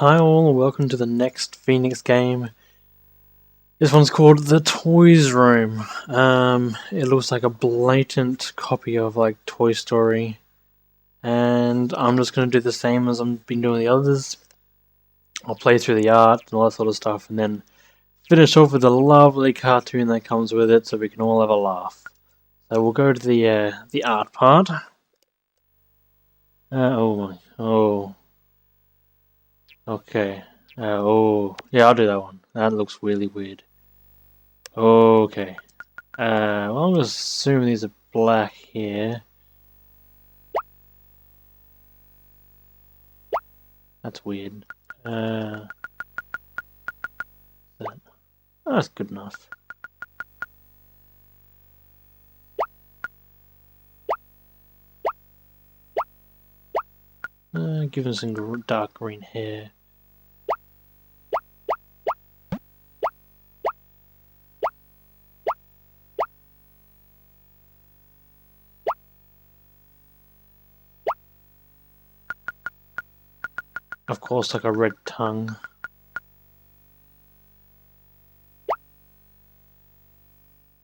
Hi all, and welcome to the next Phoenix game. This one's called The Toys Room. It looks like a blatant copy of like Toy Story. And I'm just going to do the same as I've been doing the others. I'll play through the art and all that sort of stuff and then finish off with a lovely cartoon that comes with it so we can all have a laugh. So we'll go to the art part. Okay. Yeah, I'll do that one. That looks really weird. Okay. Well, I'm going to assume these are black here. That's weird. That's good enough. Give us some dark green hair. Of course, like a red tongue.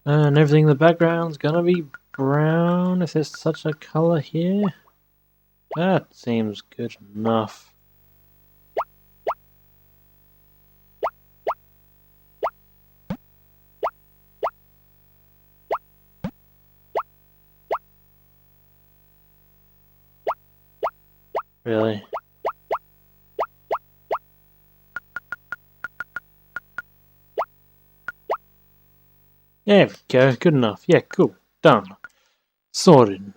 And everything in the background's gonna be brown if there's such a color here. That seems good enough. Really? There we go, good enough. Yeah, cool. Done. Sorted.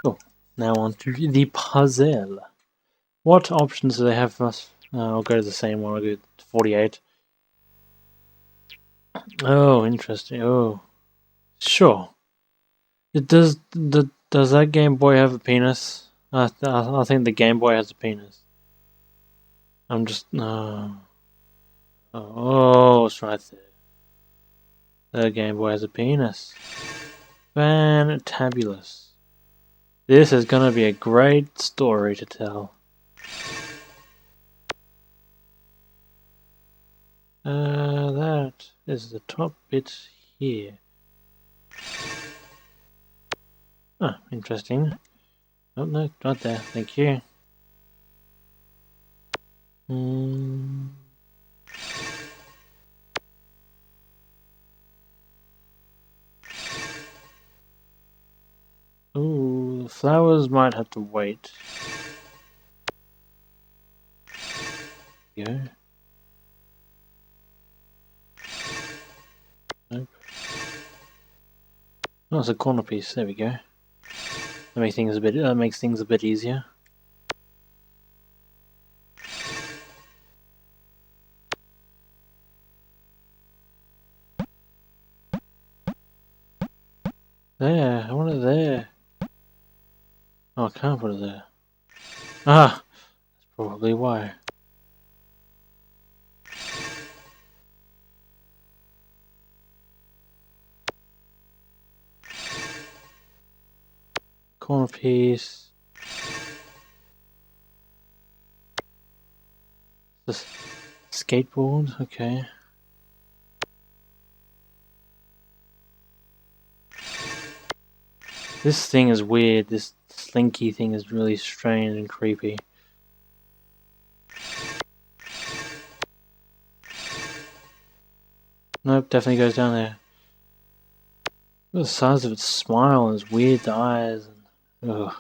Cool. Now on to the puzzle. What options do they have for us? I'll go to the same one. I'll go 48. Oh, interesting. Oh, sure. Does that Game Boy have a penis? I think the Game Boy has a penis. I'm just oh, it's right there. The Game Boy has a penis. Fantabulous. This is gonna be a great story to tell. That is the top bit here. Ah, interesting. Oh no, not there. Thank you. Ooh, the flowers might have to wait. Yeah. Nope. Oh, it's a corner piece. There we go. That makes things a bit easier. There, I want it there. Oh, I can't put it there. Ah, that's probably why. Corner piece. This skateboard, okay. This thing is weird. This slinky thing is really strange and creepy. Nope, definitely goes down there. Look at the size of its smile and its weird eyes. Ugh.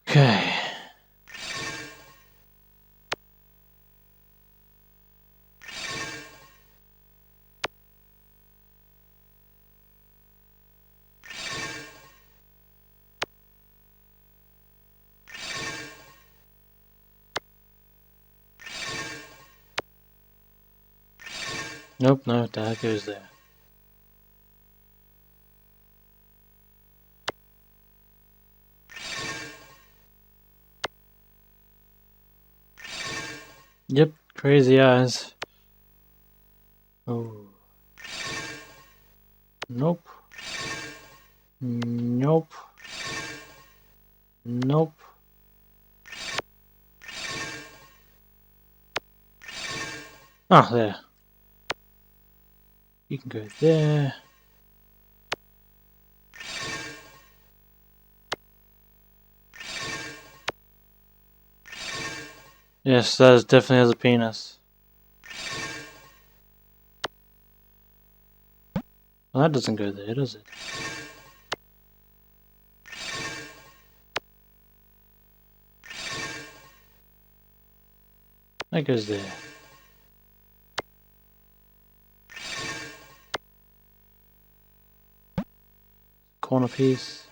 Okay. Nope, no, that goes there. Yep, crazy eyes. Oh. Nope. Nope. Nope. Ah, there. You can go there. Yes, that definitely has a penis. Well, that doesn't go there, does it? That goes there. Corner piece.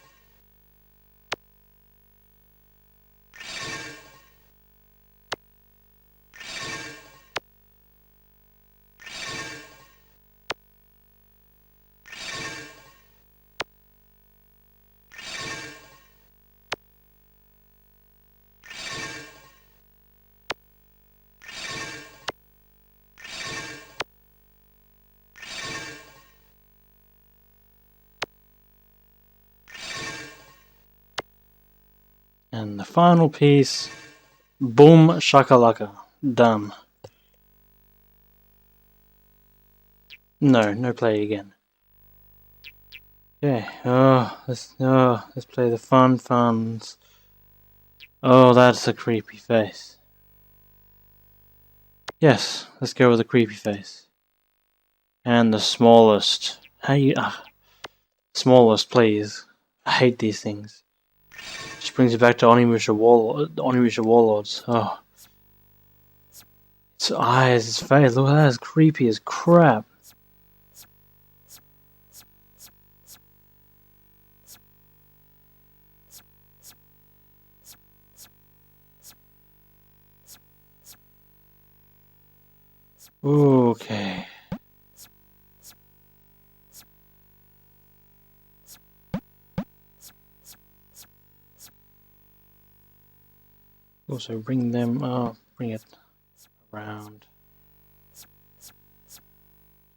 And the final piece. Boom shakalaka. Done. No play again. Okay. Let's play the funs. Oh, that's a creepy face. Yes, let's go with the creepy face. And the smallest. Smallest, please. I hate these things. Just brings it back to Onimusha Warlords. Oh. Its eyes, its face, look at that, it's creepy as crap. Okay. Also bring them up, bring it around.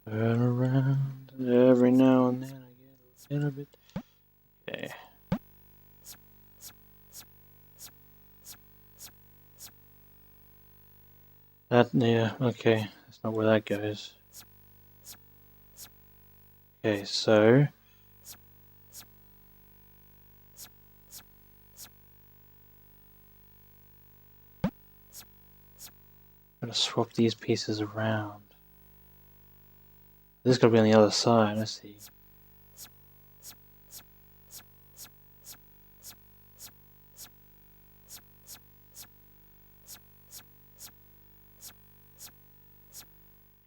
Turn around. Every now and then I get a little bit. Okay. That, yeah, okay. That's not where that goes. Okay, so I'm gonna swap these pieces around. This is gonna be on the other side, I see.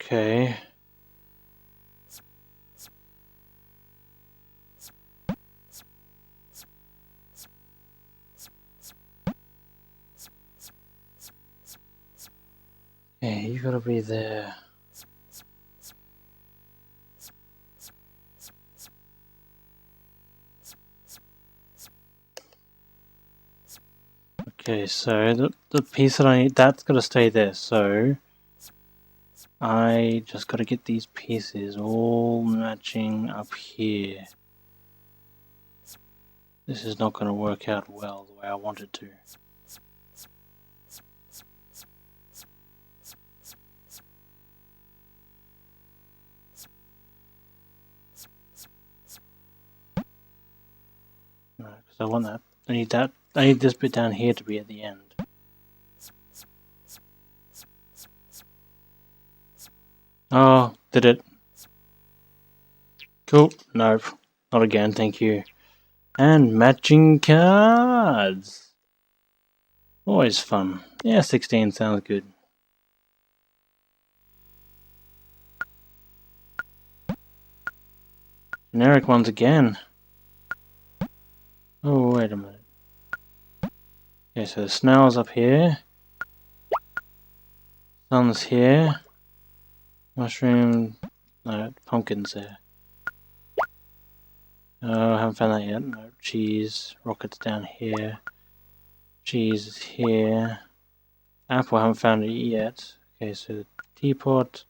Okay. Okay, you gotta be there. Okay, so the piece that I need, that's gotta stay there, so I just gotta get these pieces all matching up here. This is not gonna work out well the way I want it to. No, because I want that. I need that. I need this bit down here to be at the end. Oh, did it? Cool. Nope. Not again, thank you. And matching cards. Always fun. Yeah, 16 sounds good. Generic ones again. Oh, wait a minute. Okay, so the snail's up here. Sun's here. Mushroom. No, pumpkin's there. Oh, I haven't found that yet. No, cheese. Rocket's down here. Cheese is here. Apple, I haven't found it yet. Okay, so teapot.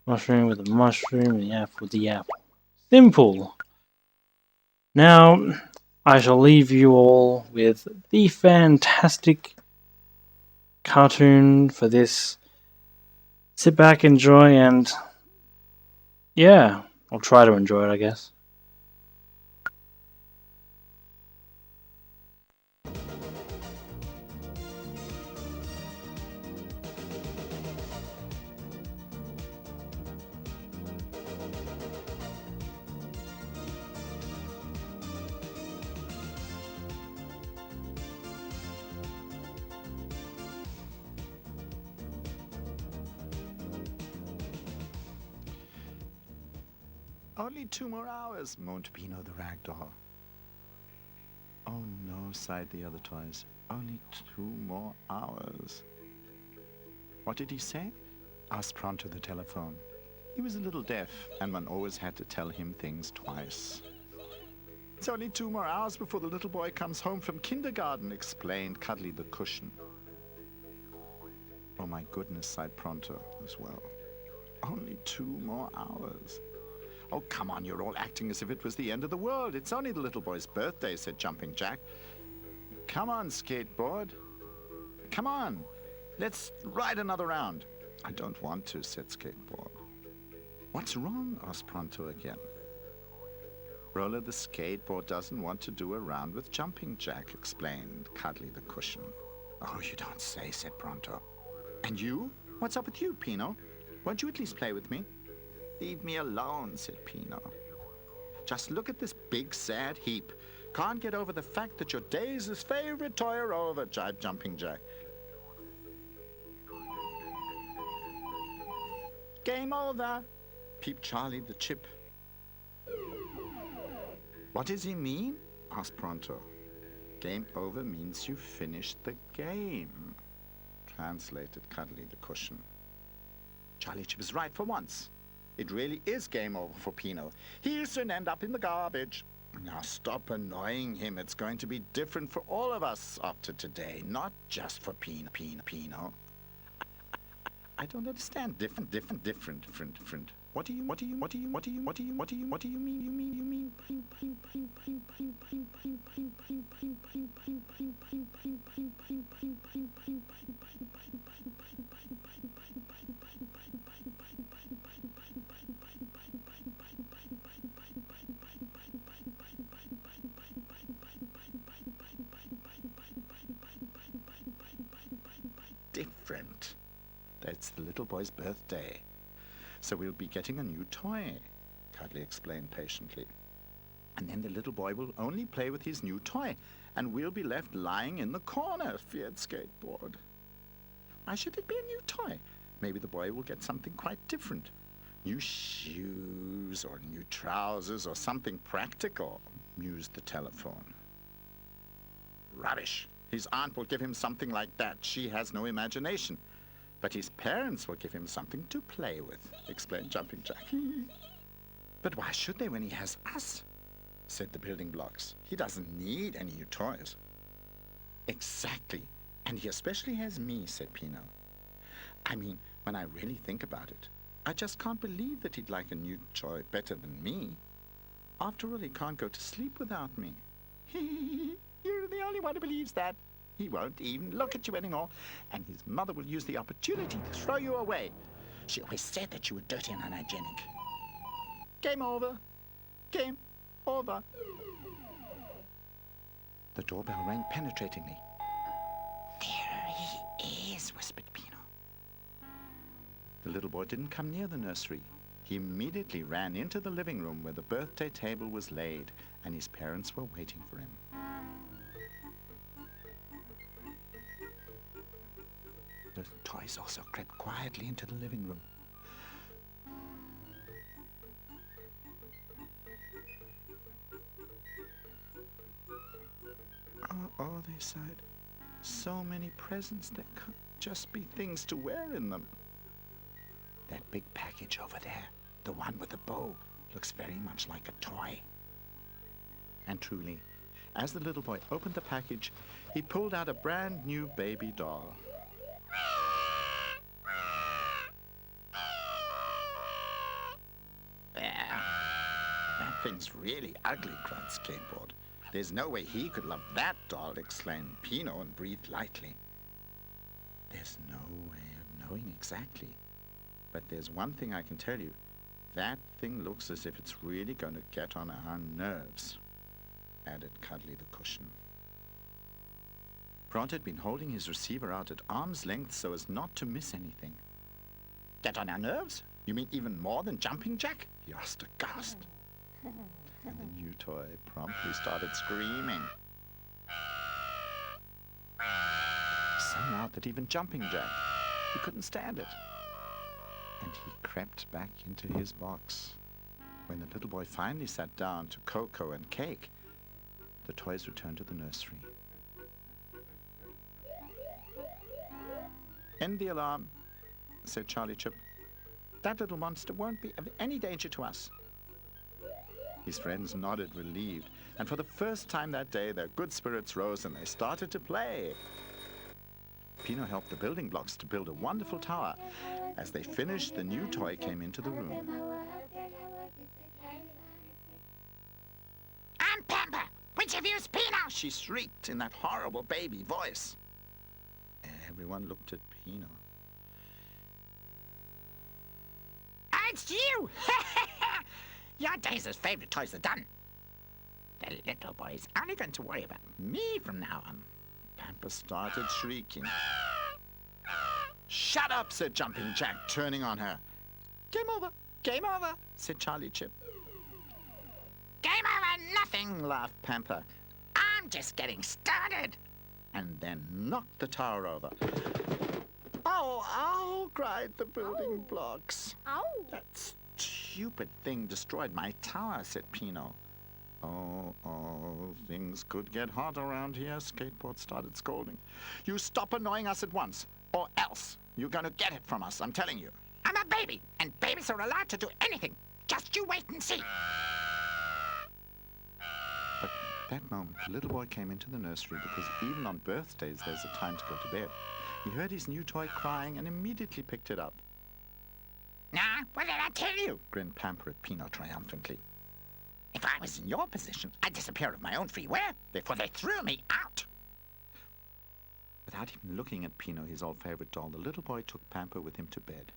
Mushroom with a mushroom, and the apple with the apple. Simple! Now, I shall leave you all with the fantastic cartoon for this. Sit back, enjoy, and yeah, I'll try to enjoy it, I guess. Only 2 more hours, moaned Pino the rag doll. Oh no, sighed the other toys. Only 2 more hours. What did he say? Asked Pronto the telephone. He was a little deaf, and one always had to tell him things twice. It's only 2 more hours before the little boy comes home from kindergarten, explained Cuddly the cushion. Oh my goodness, sighed Pronto as well. Only 2 more hours. Oh, come on, you're all acting as if it was the end of the world. It's only the little boy's birthday, said Jumping Jack. Come on, skateboard. Come on, let's ride another round. I don't want to, said Skateboard. What's wrong? Asked Pronto again. Roller the skateboard doesn't want to do a round with Jumping Jack, explained Cuddly the cushion. Oh, you don't say, said Pronto. And you? What's up with you, Pino? Won't you at least play with me? Leave me alone, said Pino. Just look at this big sad heap. Can't get over the fact that your days' his favorite toy are over, jibed Jumping Jack. Game over, peeped Charlie the chip. What does he mean? Asked Pronto. Game over means you finished the game, translated Cuddly the cushion. Charlie Chip is right for once. It really is game over for Pino. He'll soon end up in the garbage. Now stop annoying him. It's going to be different for all of us after today, not just for Pino. I don't understand. Different. What do you mean? Different. It's the little boy's birthday, so we'll be getting a new toy, Cuddly explained patiently. And then the little boy will only play with his new toy, and we'll be left lying in the corner, feared Skateboard. Why should it be a new toy? Maybe the boy will get something quite different. New shoes, or new trousers, or something practical, mused the telephone. Rubbish. His aunt will give him something like that. She has no imagination. But his parents will give him something to play with, explained Jumping Jack. But why should they when he has us? Said the building blocks. He doesn't need any new toys. Exactly. And he especially has me, said Pino. I mean, when I really think about it, I just can't believe that he'd like a new toy better than me. After all, he can't go to sleep without me. You're the only one who believes that. He won't even look at you anymore, and his mother will use the opportunity to throw you away. She always said that you were dirty and unhygienic. Game over. Game over. The doorbell rang penetratingly. There he is, whispered Pino. The little boy didn't come near the nursery. He immediately ran into the living room where the birthday table was laid, and his parents were waiting for him. The toys also crept quietly into the living room. Oh, they sighed. So many presents, there could just be things to wear in them. That big package over there, the one with the bow, looks very much like a toy. And truly, as the little boy opened the package, he pulled out a brand new baby doll. That thing's really ugly, cried Skateboard. There's no way he could love that doll, exclaimed Pino and breathed lightly. There's no way of knowing exactly. But there's one thing I can tell you. That thing looks as if it's really going to get on our nerves, added Cuddly the cushion. Pronto had been holding his receiver out at arm's length so as not to miss anything. Get on our nerves? You mean even more than Jumping Jack? He asked aghast. And the new toy promptly started screaming. So loud that even Jumping Jack, he couldn't stand it. And he crept back into his box. When the little boy finally sat down to cocoa and cake, the toys returned to the nursery. End the alarm, said Charlie Chip. That little monster won't be of any danger to us. His friends nodded relieved, and for the first time that day their good spirits rose and they started to play. Pino helped the building blocks to build a wonderful tower. As they finished, the new toy came into the room. I'm Pamper! Which of you's Pino? She shrieked in that horrible baby voice. Everyone looked at Pino. It's you! Your days as favorite toys are done. The little boy's only going to worry about me from now on. Pamper started shrieking. Shut up, said Jumping Jack, turning on her. Game over, said Charlie Chip. Game over nothing, laughed Pamper. I'm just getting started. And then knocked the tower over. Ow, ow, cried the building blocks. Ow. That stupid thing destroyed my tower, said Pino. Oh, things could get hot around here, Skateboard started scolding. You stop annoying us at once, or else you're going to get it from us, I'm telling you. I'm a baby, and babies are allowed to do anything. Just you wait and see. But at that moment, the little boy came into the nursery because even on birthdays there's a time to go to bed. He heard his new toy crying and immediately picked it up. Nah, what did I tell you? Grinned Pamper at Pino triumphantly. If I was in your position, I'd disappear of my own free will before they threw me out. Without even looking at Pino, his old favorite doll, the little boy took Pamper with him to bed.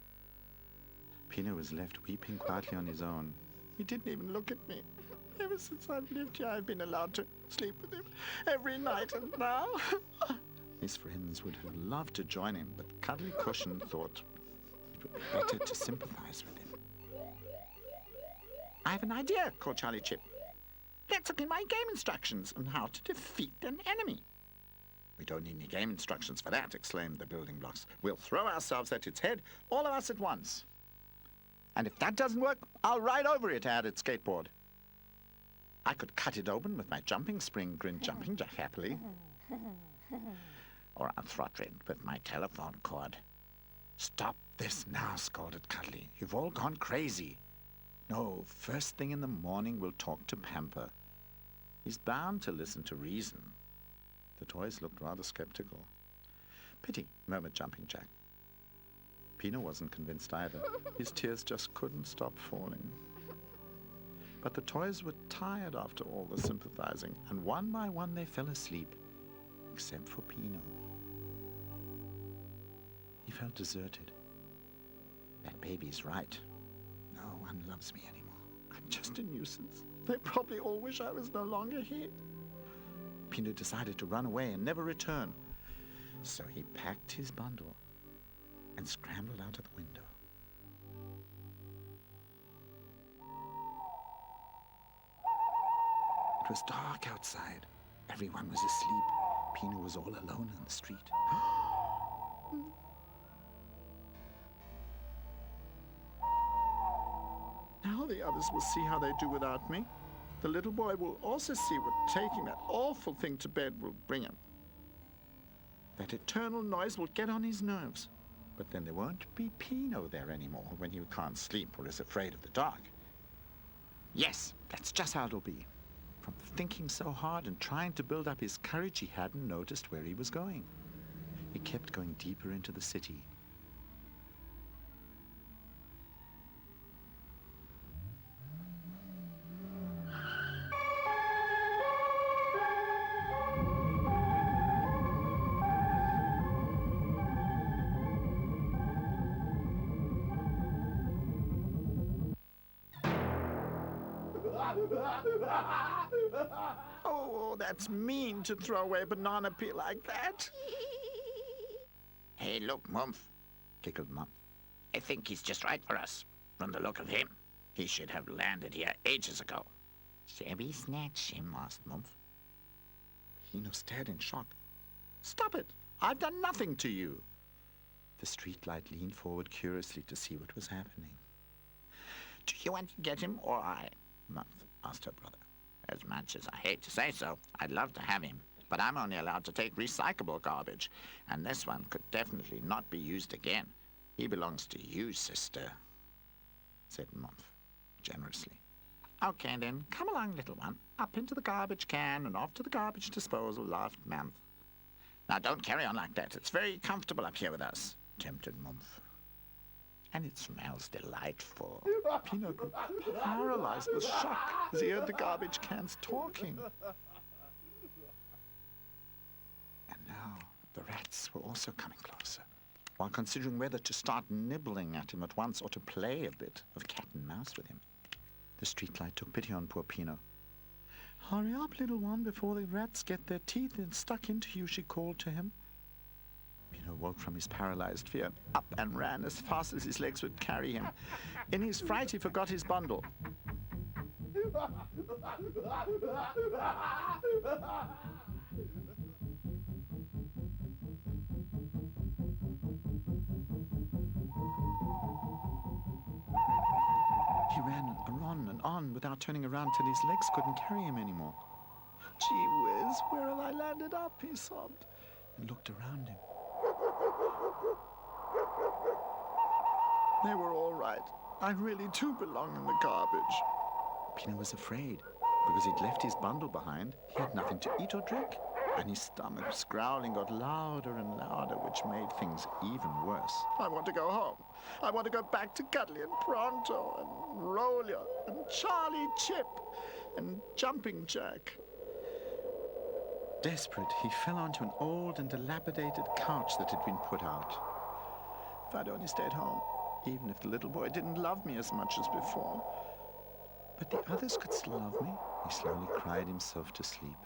Pino was left weeping quietly on his own. He didn't even look at me. Ever since I've lived here, I've been allowed to sleep with him every night, and now... His friends would have loved to join him, but Cuddly Cushion thought it would be better to sympathize with him. I have an idea, called Charlie Chip. Let's look in my game instructions on how to defeat an enemy. We don't need any game instructions for that, exclaimed the building blocks. We'll throw ourselves at its head, all of us at once. And if that doesn't work, I'll ride over it, added Skateboard. I could cut it open with my jumping spring, grinned Jumping Jack happily. Or I'll throttle it with my telephone cord. Stop this now, scolded Cuddly. You've all gone crazy. No, first thing in the morning we'll talk to Pamper. He's bound to listen to reason. The toys looked rather skeptical. Pity, murmured Jumping Jack. Pino wasn't convinced either. His tears just couldn't stop falling. But the toys were tired after all the sympathizing, and one by one they fell asleep, except for Pino. He felt deserted. That baby's right. No one loves me anymore. I'm just a nuisance. They probably all wish I was no longer here. Pino decided to run away and never return. So he packed his bundle and scrambled out of the window. It was dark outside. Everyone was asleep. Pino was all alone in the street. Now the others will see how they do without me. The little boy will also see what taking that awful thing to bed will bring him. That eternal noise will get on his nerves. But then there won't be Pino there anymore when he can't sleep or is afraid of the dark. Yes, that's just how it'll be. From thinking so hard and trying to build up his courage, he hadn't noticed where he was going. He kept going deeper into the city. Oh, that's mean to throw away a banana peel like that. Hey, look, Mumph, giggled Mumph. I think he's just right for us. From the look of him, he should have landed here ages ago. Shall we snatch him? Asked Mumph. Pino stared in shock. Stop it! I've done nothing to you. The streetlight leaned forward curiously to see what was happening. Do you want to get him or I? Mumph asked her brother. As much as I hate to say so, I'd love to have him, but I'm only allowed to take recyclable garbage, and this one could definitely not be used again. He belongs to you, sister, said Mumph generously. Okay, then, come along, little one. Up into the garbage can and off to the garbage disposal, laughed Mumph. Now, don't carry on like that. It's very comfortable up here with us, tempted Mumph. And it smells delightful. Pino grew paralyzed with shock as he heard the garbage cans talking. And now the rats were also coming closer, while considering whether to start nibbling at him at once or to play a bit of cat and mouse with him. The streetlight took pity on poor Pino. "Hurry up, little one, before the rats get their teeth stuck into you," she called to him. Pino woke from his paralyzed fear, up and ran as fast as his legs would carry him. In his fright, he forgot his bundle. He ran on and on without turning around till his legs couldn't carry him anymore. "Gee whiz, where'll I landed up?" he sobbed, and looked around him. They were all right. I really do belong in the garbage. Pino was afraid, because he'd left his bundle behind. He had nothing to eat or drink, and his stomach's growling got louder and louder, which made things even worse. I want to go home. I want to go back to Cuddly and Pronto and Roller and Charlie Chip and Jumping Jack. Desperate, he fell onto an old and dilapidated couch that had been put out. If I'd only stayed home, even if the little boy didn't love me as much as before. But the others could still love me. He slowly cried himself to sleep.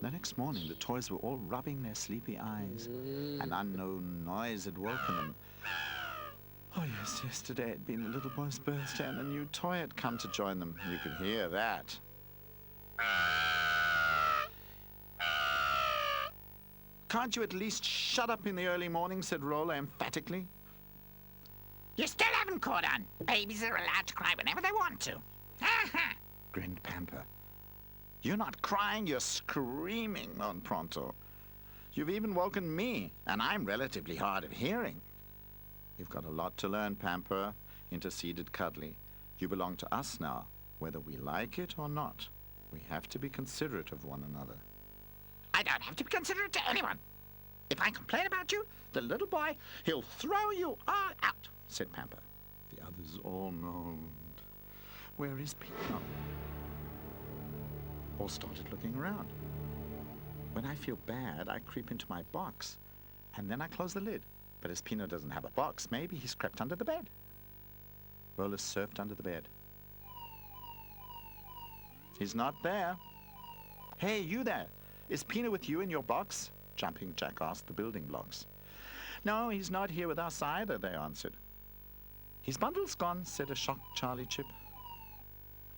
The next morning, the toys were all rubbing their sleepy eyes. An unknown noise had woken them. Oh, yes, yesterday had been the little boy's birthday, and a new toy had come to join them. You could hear that. "Can't you at least shut up in the early morning?" said Roller emphatically. You still haven't caught on. Babies are allowed to cry whenever they want to. Ha! Grinned Pamper. "You're not crying, you're screaming," moaned Pronto. "You've even woken me, and I'm relatively hard of hearing." "You've got a lot to learn, Pamper," interceded Cuddly. "You belong to us now, whether we like it or not. We have to be considerate of one another." I don't have to be considerate to anyone. If I complain about you, the little boy, he'll throw you all out, said Pamper. The others all moaned. "Where is Pino?" All started looking around. When I feel bad, I creep into my box, and then I close the lid. But as Pino doesn't have a box, maybe he's crept under the bed. Roller surfed under the bed. "He's not there." "Hey, you there! Is Pino with you in your box?" Jumping Jack asked the building blocks. "No, he's not here with us either," they answered. "His bundle's gone," said a shocked Charlie Chip.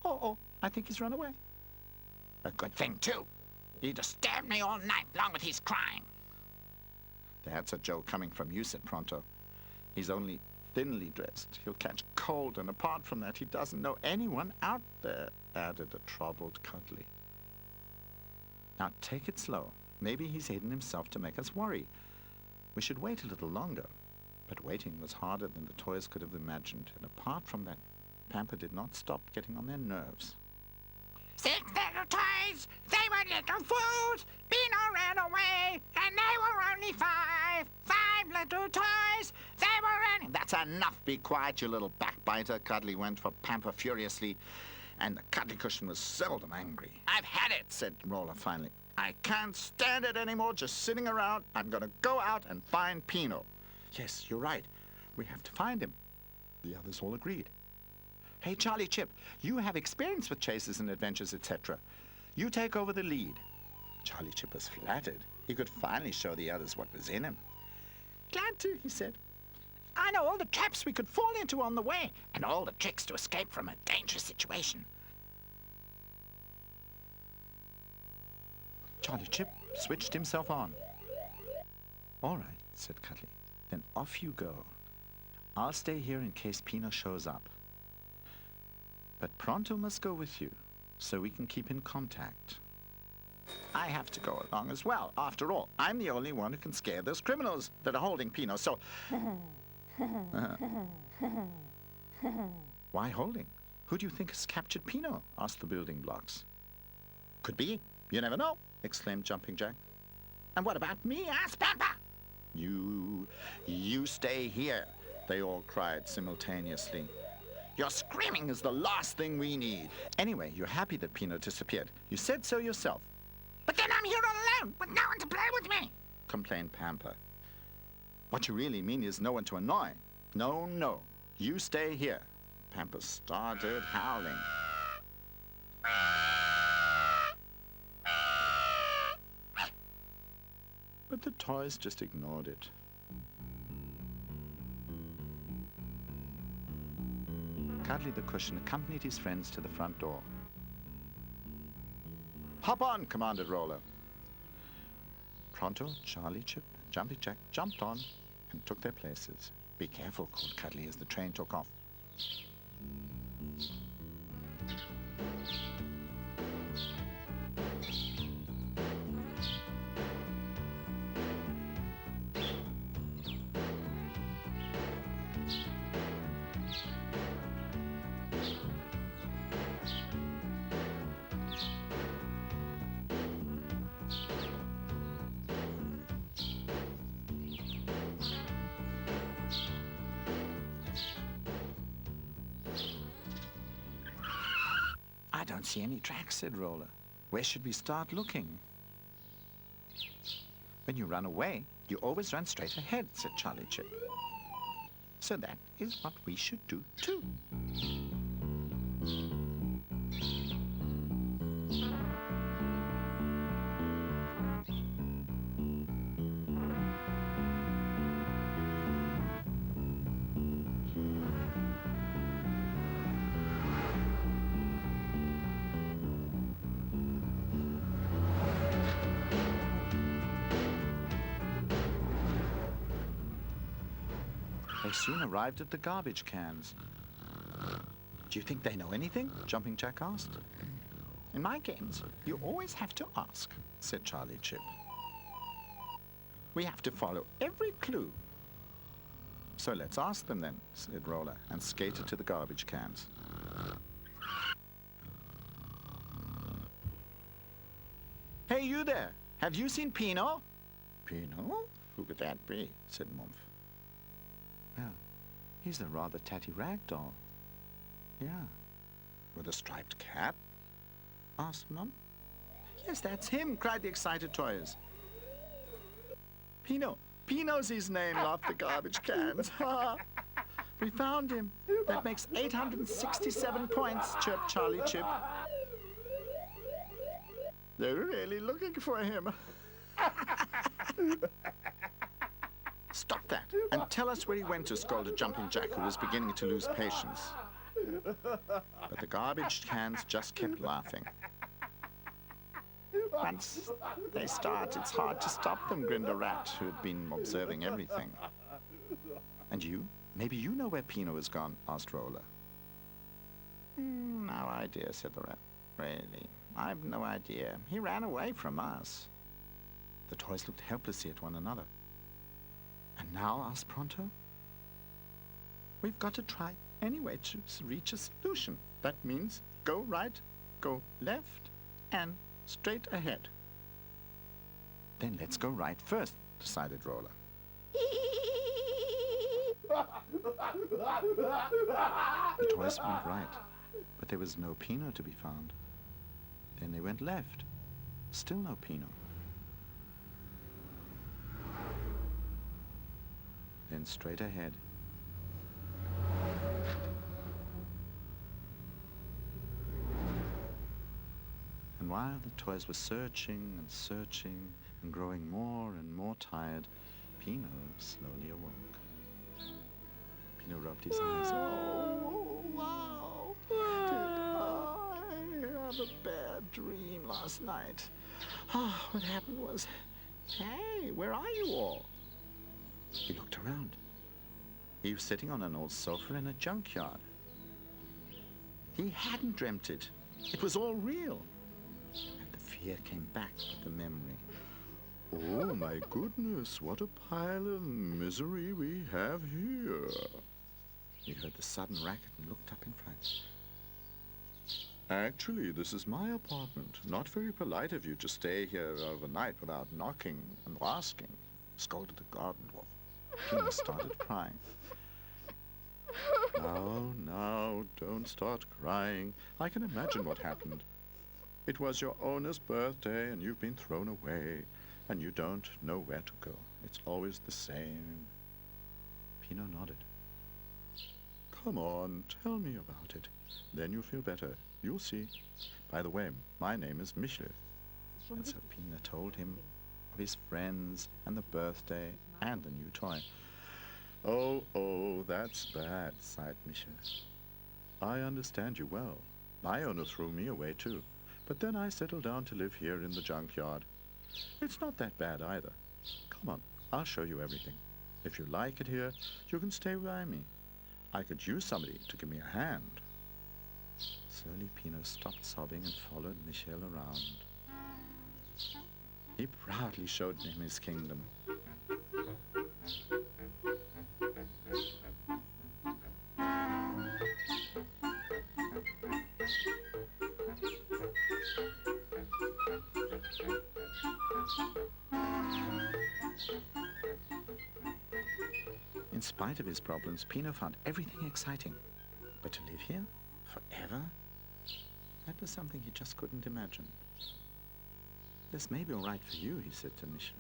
Oh, I think he's run away." A good thing, too. He disturbed me all night long with his crying. "That's a joke coming from you," said Pronto. "He's only thinly dressed. He'll catch cold, and apart from that, he doesn't know anyone out there," added a troubled Cuddly. "Now take it slow. Maybe he's hidden himself to make us worry. We should wait a little longer." But waiting was harder than the toys could have imagined, and apart from that, Pamper did not stop getting on their nerves. 6 little toys! They were little fools! Pino ran away, and they were only 5! 5 little toys! They were only... "That's enough! Be quiet, you little backbiter!" Cuddly went for Pamper furiously, And the cuddly cushion was seldom angry. "I've had it," said Roller finally. "I can't stand it anymore, just sitting around. I'm going to go out and find Pino." "Yes, you're right. We have to find him." The others all agreed. "Hey, Charlie Chip, you have experience with chases and adventures, etc. You take over the lead." Charlie Chip was flattered. He could finally show the others what was in him. "Glad to," he said. "I know all the traps we could fall into on the way, and all the tricks to escape from a dangerous situation." Charlie Chip switched himself on. "All right," said Cuddly. "Then off you go. I'll stay here in case Pino shows up. But Pronto must go with you, so we can keep in contact." "I have to go along as well. After all, I'm the only one who can scare those criminals that are holding Pino, so..." "Why holding? Who do you think has captured Pino?" asked the building blocks. "Could be. You never know," exclaimed Jumping Jack. "And what about me?" asked Pampa. You stay here," they all cried simultaneously. "Your screaming is the last thing we need. Anyway, you're happy that Pino disappeared. You said so yourself." "But then I'm here all alone, with no one to play with me," complained Pampa. "What you really mean is no one to annoy. No. You stay here." Pampa started howling. But the toys just ignored it. Cuddly the Cushion accompanied his friends to the front door. "Hop on," commanded Roller. Pronto, Charlie Chip, and Jumping Jack jumped on and took their places. "Be careful," called Cuddly as the train took off. "I don't see any tracks," said Roller. "Where should we start looking?" "When you run away, you always run straight ahead," said Charlie Chip. "So that is what we should do too." They soon arrived at the garbage cans. "Do you think they know anything?" Jumping Jack asked. "In my games, you always have to ask," said Charlie Chip. "We have to follow every clue." "So let's ask them then," said Roller, and skated to the garbage cans. "Hey, you there! Have you seen Pino?" "Pino? Who could that be?" said Mumph. "Well, he's a rather tatty rag doll." "Yeah." "With a striped cap?" asked Mum. "Yes, that's him," cried the excited toys. "Pino! Pino's his name," laughed the garbage cans. "Ha! We found him. That makes 867 points," chirped Charlie Chip. "They're really looking for him." "Stop that, and tell us where he went to," scolded Jumping Jack, who was beginning to lose patience. But the garbage cans just kept laughing. "Once they start, it's hard to stop them," grinned a rat who had been observing everything. "And you? Maybe you know where Pino has gone?" asked Roller. "No idea," said the rat. "Really, I've no idea. He ran away from us." The toys looked helplessly at one another. "And now?" asked Pronto. "We've got to try anyway to reach a solution. That means go right, go left, and straight ahead." "Then let's go right first," decided Roller. The toys went right, but there was no Pino to be found. Then they went left. Still no Pino. Then straight ahead. And while the toys were searching and searching and growing more and more tired, Pino slowly awoke. Pino rubbed his eyes. Oh, wow! Did I have a bad dream last night? Oh, what happened was... Hey, where are you all? He looked around. He was sitting on an old sofa in a junkyard. He hadn't dreamt it. It was all real. And the fear came back with the memory. Oh, my goodness, what a pile of misery we have here. He heard the sudden racket and looked up in front. Actually, this is my apartment. Not very polite of you to stay here overnight without knocking and asking, scolded the garden dwarf. Pino started crying. Now, don't start crying. I can imagine what happened. It was your owner's birthday and you've been thrown away, and you don't know where to go. It's always the same. Pino nodded. Come on, tell me about it. Then you'll feel better. You'll see. By the way, my name is Pshyched. And so Pino told him of his friends and the birthday and the new toy. Oh, that's bad, sighed Pshyched. I understand you well. My owner threw me away too, but then I settled down to live here in the junkyard. It's not that bad either. Come on, I'll show you everything. If you like it here, you can stay by me. I could use somebody to give me a hand. Slowly Pino stopped sobbing and followed Michel around. He proudly showed him his kingdom. In spite of his problems, Pino found everything exciting. But to live here forever? That was something he just couldn't imagine. This may be all right for you, he said to Michel.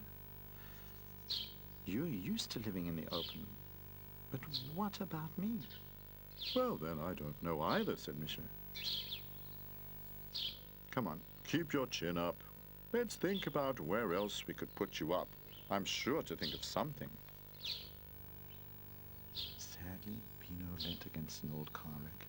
You're used to living in the open. But what about me? Well, then, I don't know either, said Michel. Come on, keep your chin up. Let's think about where else we could put you up. I'm sure to think of something. Sadly, Pino leant against an old car wreck.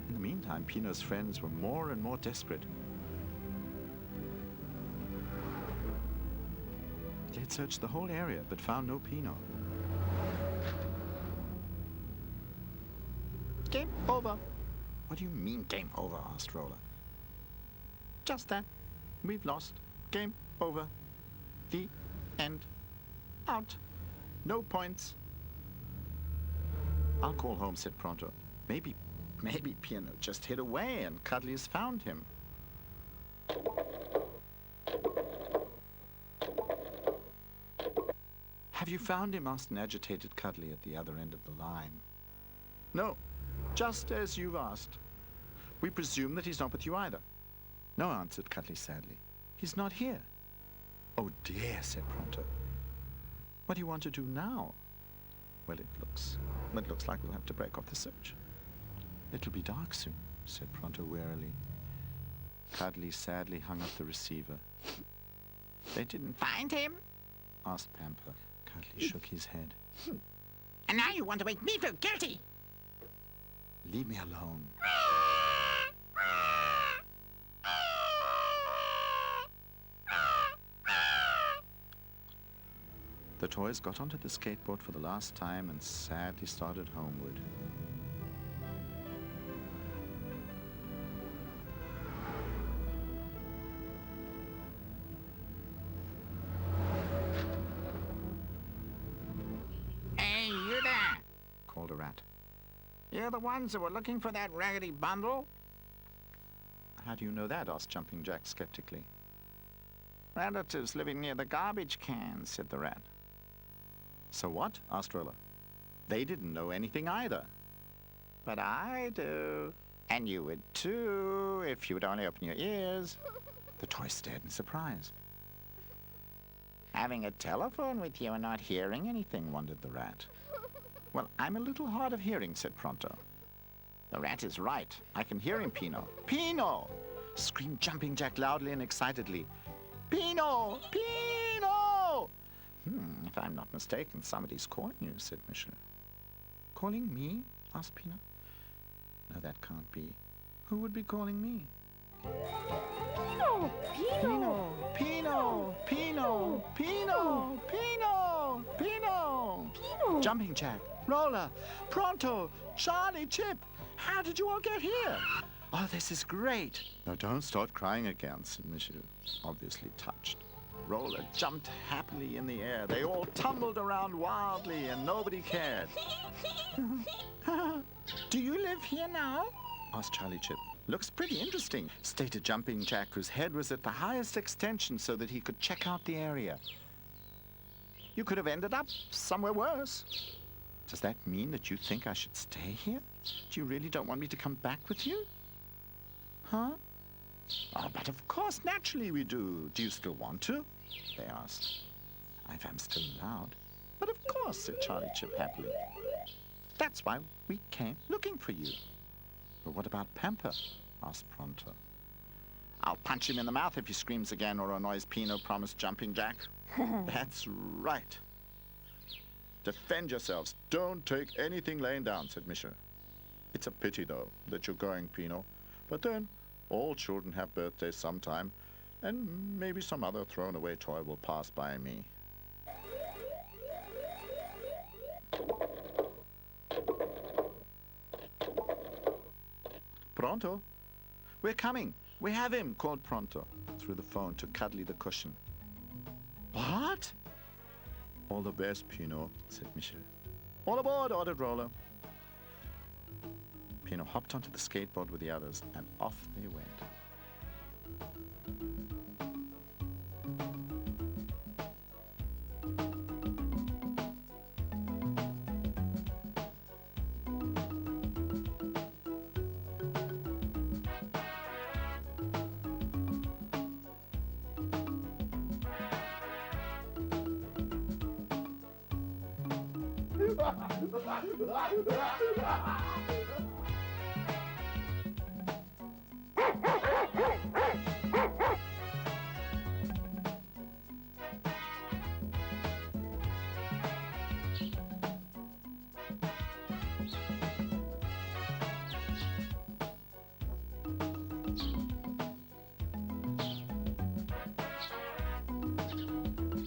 In the meantime, Pino's friends were more and more desperate. They had searched the whole area, but found no Pino. Game over. What do you mean, game over? Asked Roller. Just that. We've lost. Game over. The end. Out. No points. I'll call home, said Pronto. Maybe Pino just hid away and Cuddly's found him. Have you found him? Asked an agitated Cuddly at the other end of the line. No, just as you've asked. We presume that he's not with you either. No, answered Cuddly sadly. He's not here. Oh dear, said Pronto. What do you want to do now? Well, it looks like we'll have to break off the search. It'll be dark soon, said Pronto wearily. Cuddly sadly hung up the receiver. They didn't find him? Asked Pamper. Cuddly shook his head. And now you want to make me feel guilty? Leave me alone. The toys got onto the skateboard for the last time and sadly started homeward. Hey, you there! Called a rat. You're the ones who were looking for that raggedy bundle? How do you know that? Asked Jumping Jack skeptically. Relatives living near the garbage can, said the rat. So what? Asked Roller. They didn't know anything either. But I do. And you would too, if you would only open your ears. The toy stared in surprise. Having a telephone with you and not hearing anything, wondered the rat. Well, I'm a little hard of hearing, said Pronto. The rat is right. I can hear him, Pino. Pino! Screamed Jumping Jack loudly and excitedly. Pino! Pino! If I'm not mistaken, somebody's calling you, said Michel. Calling me? Asked Pino. No, that can't be. Who would be calling me? Pino! Pino! Pino! Pino! Pino! Pino! Pino! Pino! Jumping Jack, Roller, Pronto, Charlie, Chip. How did you all get here? Oh, this is great. Now don't start crying again, said Michel, obviously touched. Roller jumped happily in the air. They all tumbled around wildly and nobody cared. Do you live here now? Asked Charlie Chip. Looks pretty interesting, stated Jumping Jack, whose head was at the highest extension so that he could check out the area. You could have ended up somewhere worse. Does that mean that you think I should stay here? Do you really don't want me to come back with you? Huh? Oh, but of course, naturally we do. Do you still want to? They asked. If I'm still allowed. But of course, said Charlie Chip happily. That's why we came looking for you. But what about Pamper? Asked Pronto. I'll punch him in the mouth if he screams again or annoys Pino, promised Jumping Jack. That's right. Defend yourselves. Don't take anything laying down, said Michel. It's a pity, though, that you're going, Pino. But then, all children have birthdays sometime, and maybe some other thrown-away toy will pass by me. Pronto? We're coming. We have him, called Pronto through the phone to Cuddly the cushion. What? All the best, Pino, said Michel. All aboard, ordered Roller. Pino hopped onto the skateboard with the others, and off they went.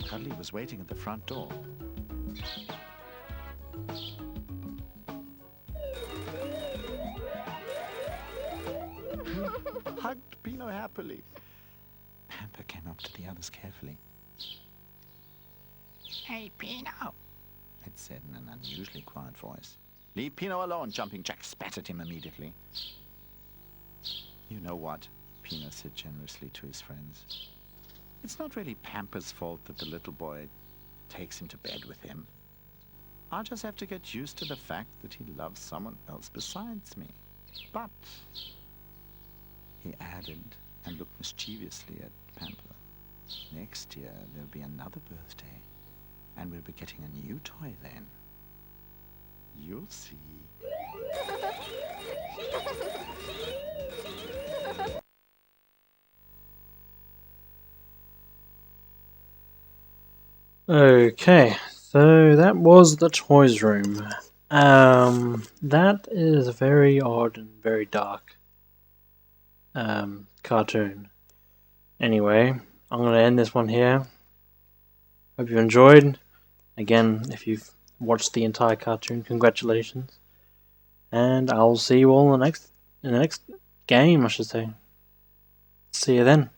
Cuddly was waiting at the front door. Hugged Pino happily. Pamper came up to the others carefully. Hey, Pino. It said in an unusually quiet voice. Leave Pino alone, Jumping Jack spat at him immediately. You know what? Pino said generously to his friends. It's not really Pamper's fault that the little boy takes him to bed with him. I'll just have to get used to the fact that he loves someone else besides me. But, he added, and looked mischievously at Pamper, next year there'll be another birthday, and we'll be getting a new toy then. You'll see. Okay, so that was the toys room. That is a very odd and very dark cartoon. Anyway, I'm going to end this one here. Hope you enjoyed. Again, if you've watched the entire cartoon, congratulations. And I'll see you all in the next game, I should say. See you then.